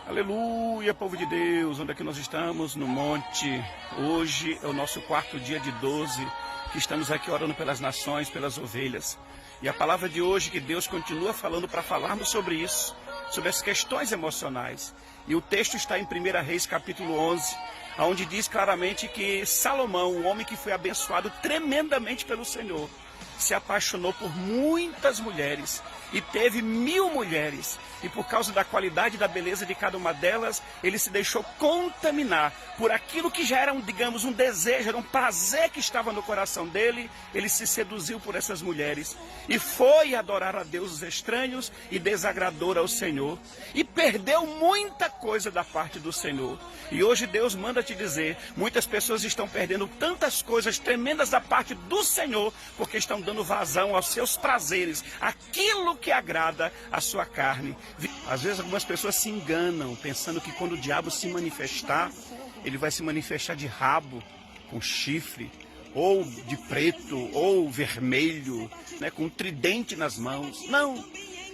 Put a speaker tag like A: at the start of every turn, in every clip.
A: Aleluia, povo de Deus, onde é que nós estamos? No monte. Hoje é o nosso quarto dia de 12, que estamos aqui orando pelas nações, pelas ovelhas. E a palavra de hoje que Deus continua falando para falarmos sobre isso, sobre as questões emocionais. E o texto está em 1 Reis, capítulo 11, onde diz claramente que Salomão, um homem que foi abençoado tremendamente pelo Senhor, se apaixonou por muitas mulheres e teve 1000 mulheres. E por causa da qualidade e da beleza de cada uma delas, ele se deixou contaminar por aquilo que já era, digamos, um desejo, era um prazer que estava no coração dele. Ele se seduziu por essas mulheres e foi adorar a deuses estranhos e desagradou ao Senhor. E perdeu muita coisa da parte do Senhor. E hoje Deus manda te dizer, muitas pessoas estão perdendo tantas coisas tremendas da parte do Senhor, porque estão dando vazão aos seus prazeres, aquilo que agrada a sua carne. Às vezes algumas pessoas se enganam, pensando que quando o diabo se manifestar, ele vai se manifestar de rabo, com chifre, ou de preto, ou vermelho, né, com um tridente nas mãos. Não,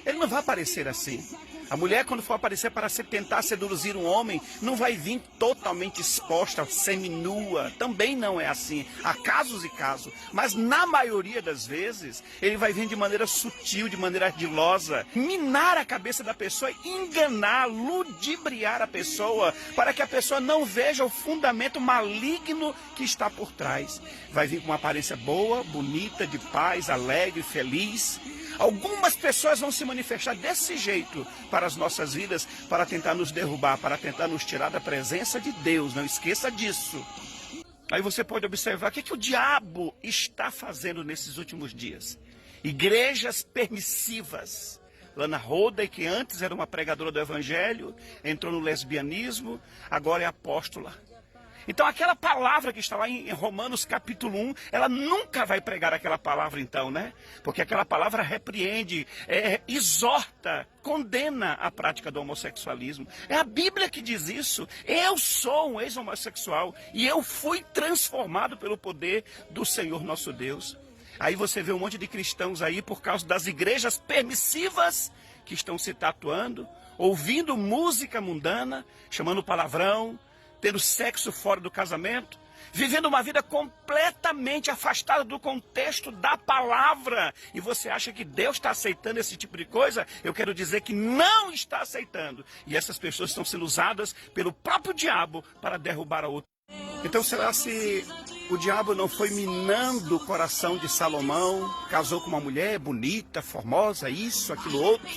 A: ele não vai aparecer assim. A mulher, quando for aparecer para tentar seduzir um homem, não vai vir totalmente exposta, seminua. Também não é assim. Há casos e casos. Mas na maioria das vezes, ele vai vir de maneira sutil, de maneira ardilosa, minar a cabeça da pessoa, enganar, ludibriar a pessoa, para que a pessoa não veja o fundamento maligno que está por trás. Vai vir com uma aparência boa, bonita, de paz, alegre, feliz. Algumas pessoas vão se manifestar desse jeito para as nossas vidas, para tentar nos derrubar, para tentar nos tirar da presença de Deus. Não esqueça disso. Aí você pode observar o que o diabo está fazendo nesses últimos dias. Igrejas permissivas. Lana Rhoades, que antes era uma pregadora do evangelho, entrou no lesbianismo, agora é apóstola. Então aquela palavra que está lá em Romanos capítulo 1, ela nunca vai pregar aquela palavra então, né? Porque aquela palavra repreende, exorta, condena a prática do homossexualismo. É a Bíblia que diz isso. Eu sou um ex-homossexual e eu fui transformado pelo poder do Senhor nosso Deus. Aí você vê um monte de cristãos aí por causa das igrejas permissivas que estão se tatuando, ouvindo música mundana, chamando palavrão, tendo sexo fora do casamento, vivendo uma vida completamente afastada do contexto da palavra. E você acha que Deus está aceitando esse tipo de coisa? Eu quero dizer que não está aceitando. E essas pessoas estão sendo usadas pelo próprio diabo para derrubar a outra. Então será se o diabo não foi minando o coração de Salomão, casou com uma mulher bonita, formosa, isso, aquilo, outro?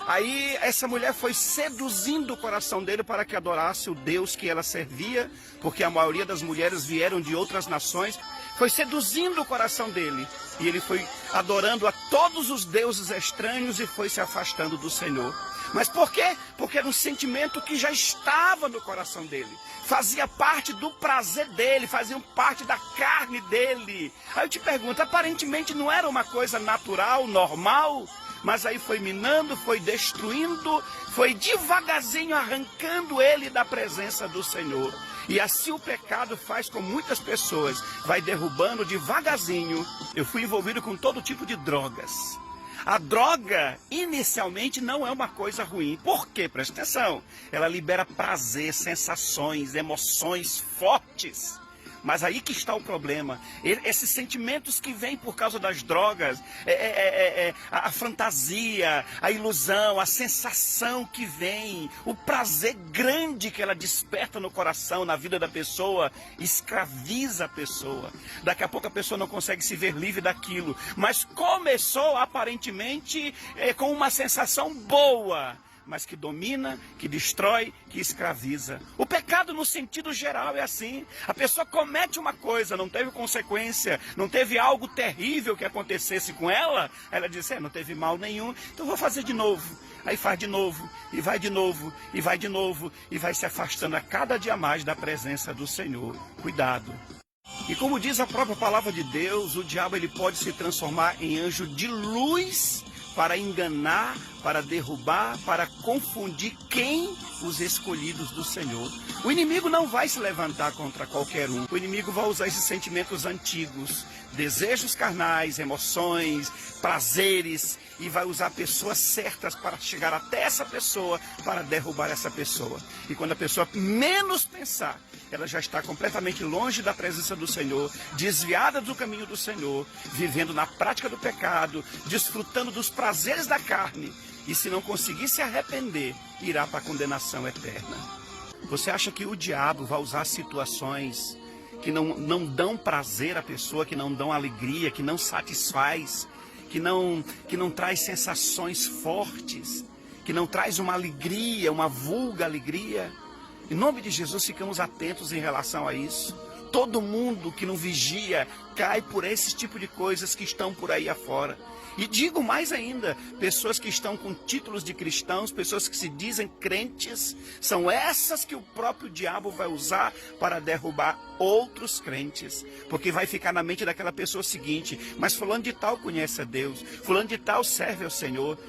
A: Aí essa mulher foi seduzindo o coração dele para que adorasse o Deus que ela servia, porque a maioria das mulheres vieram de outras nações. Foi seduzindo o coração dele e ele foi adorando a todos os deuses estranhos e foi se afastando do Senhor. Mas por quê? Porque era um sentimento que já estava no coração dele. Fazia parte do prazer dele, fazia parte da carne dele. Aí eu te pergunto, aparentemente não era uma coisa natural, normal? Mas aí foi minando, foi destruindo, foi devagarzinho arrancando ele da presença do Senhor. E assim o pecado faz com muitas pessoas, vai derrubando devagarzinho. Eu fui envolvido com todo tipo de drogas. A droga, inicialmente, não é uma coisa ruim. Por quê? Presta atenção. Ela libera prazer, sensações, emoções fortes. Mas aí que está o problema. Esses sentimentos que vêm por causa das drogas, a fantasia, a ilusão, a sensação que vem, o prazer grande que ela desperta no coração, na vida da pessoa, escraviza a pessoa. Daqui a pouco a pessoa não consegue se ver livre daquilo. Mas começou aparentemente com uma sensação boa, mas que domina, que destrói, que escraviza. O pecado no sentido geral é assim. A pessoa comete uma coisa, não teve consequência, não teve algo terrível que acontecesse com ela, ela diz, não teve mal nenhum, então vou fazer de novo. Aí faz de novo, e vai de novo, e vai de novo, e vai se afastando a cada dia mais da presença do Senhor. Cuidado. E como diz a própria palavra de Deus, o diabo ele pode se transformar em anjo de luz para enganar, para derrubar, para confundir quem os escolhidos do Senhor. O inimigo não vai se levantar contra qualquer um. O inimigo vai usar esses sentimentos antigos, desejos carnais, emoções, prazeres, e vai usar pessoas certas para chegar até essa pessoa, para derrubar essa pessoa. E quando a pessoa menos pensar, ela já está completamente longe da presença do Senhor, desviada do caminho do Senhor, vivendo na prática do pecado, desfrutando dos prazeres da carne, e se não conseguir se arrepender, irá para a condenação eterna. Você acha que o diabo vai usar situações que não dão prazer à pessoa, que não dão alegria, que não satisfaz, que não traz sensações fortes, que não traz uma alegria, uma vulga alegria? Em nome de Jesus, ficamos atentos em relação a isso. Todo mundo que não vigia cai por esse tipo de coisas que estão por aí afora. E digo mais ainda, pessoas que estão com títulos de cristãos, pessoas que se dizem crentes, são essas que o próprio diabo vai usar para derrubar outros crentes. Porque vai ficar na mente daquela pessoa o seguinte: mas fulano de tal conhece a Deus, fulano de tal serve ao Senhor.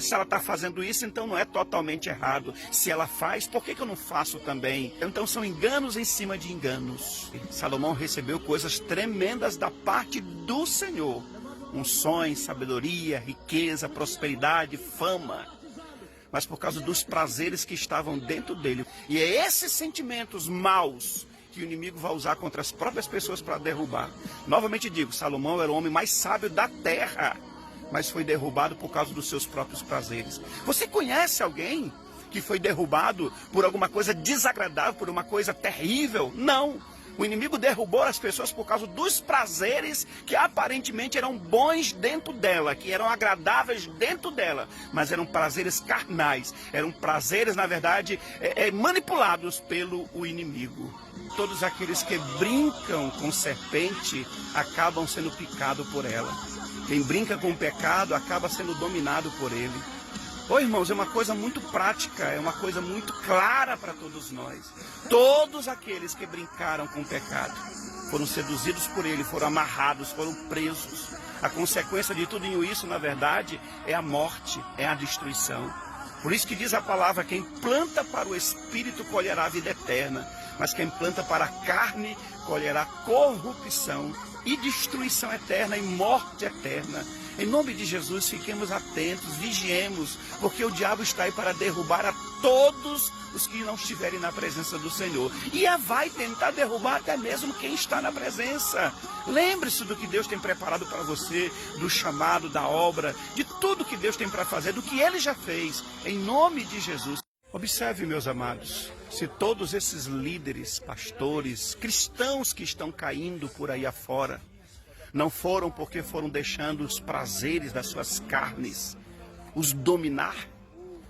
A: Se ela está fazendo isso, então não é totalmente errado. Se ela faz, por que eu não faço também? Então são enganos em cima de enganos. Salomão recebeu coisas tremendas da parte do Senhor: unções, sabedoria, riqueza, prosperidade, fama. Mas por causa dos prazeres que estavam dentro dele. E é esses sentimentos maus que o inimigo vai usar contra as próprias pessoas para derrubar. Novamente digo, Salomão era o homem mais sábio da terra, mas foi derrubado por causa dos seus próprios prazeres. Você conhece alguém que foi derrubado por alguma coisa desagradável, por uma coisa terrível? Não. O inimigo derrubou as pessoas por causa dos prazeres que aparentemente eram bons dentro dela, que eram agradáveis dentro dela, mas eram prazeres carnais, eram prazeres, na verdade, manipulados pelo inimigo. Todos aqueles que brincam com serpente acabam sendo picados por ela. Quem brinca com o pecado acaba sendo dominado por ele. Ô irmãos, é uma coisa muito prática, é uma coisa muito clara para todos nós. Todos aqueles que brincaram com o pecado foram seduzidos por ele, foram amarrados, foram presos. A consequência de tudo isso, na verdade, é a morte, é a destruição. Por isso que diz a palavra: quem planta para o Espírito colherá a vida eterna, mas quem planta para a carne colherá corrupção e destruição eterna e morte eterna. Em nome de Jesus, fiquemos atentos, vigiemos, porque o diabo está aí para derrubar a todos os que não estiverem na presença do Senhor. E vai tentar derrubar até mesmo quem está na presença. Lembre-se do que Deus tem preparado para você, do chamado, da obra, de tudo que Deus tem para fazer, do que Ele já fez, em nome de Jesus. Observe, meus amados, se todos esses líderes, pastores, cristãos que estão caindo por aí afora, não foram porque foram deixando os prazeres das suas carnes os dominar,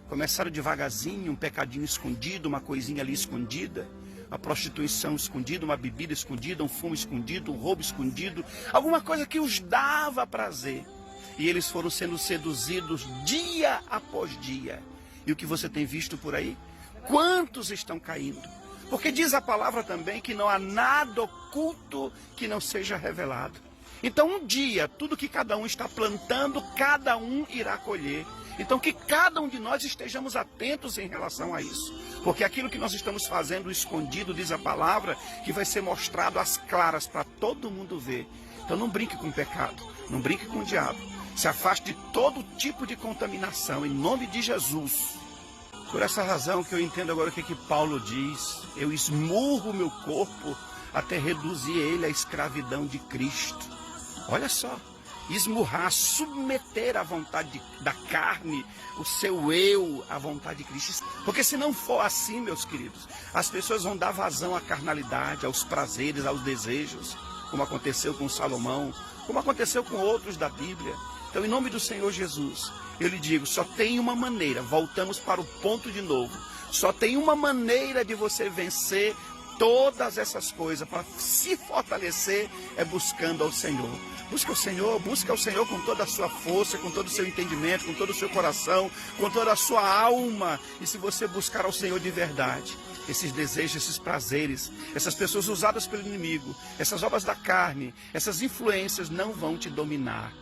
A: começaram devagarzinho, um pecadinho escondido, uma coisinha ali escondida, uma prostituição escondida, uma bebida escondida, um fumo escondido, um roubo escondido, alguma coisa que os dava prazer. E eles foram sendo seduzidos dia após dia. E o que você tem visto por aí? Quantos estão caindo? Porque diz a palavra também que não há nada oculto que não seja revelado. Então um dia, tudo que cada um está plantando, cada um irá colher. Então que cada um de nós estejamos atentos em relação a isso. Porque aquilo que nós estamos fazendo escondido, diz a palavra, que vai ser mostrado às claras para todo mundo ver. Então não brinque com o pecado, não brinque com o diabo. Se afaste de todo tipo de contaminação, em nome de Jesus. Por essa razão que eu entendo agora o que Paulo diz: eu esmurro o meu corpo até reduzir ele à escravidão de Cristo. Olha só, esmurrar, submeter à vontade da carne, o seu eu à vontade de Cristo. Porque se não for assim, meus queridos, as pessoas vão dar vazão à carnalidade, aos prazeres, aos desejos, como aconteceu com Salomão, como aconteceu com outros da Bíblia. Então, em nome do Senhor Jesus, eu lhe digo, só tem uma maneira, voltamos para o ponto de novo, só tem uma maneira de você vencer todas essas coisas, para se fortalecer, é buscando ao Senhor. Busca o Senhor com toda a sua força, com todo o seu entendimento, com todo o seu coração, com toda a sua alma. E se você buscar ao Senhor de verdade, esses desejos, esses prazeres, essas pessoas usadas pelo inimigo, essas obras da carne, essas influências não vão te dominar.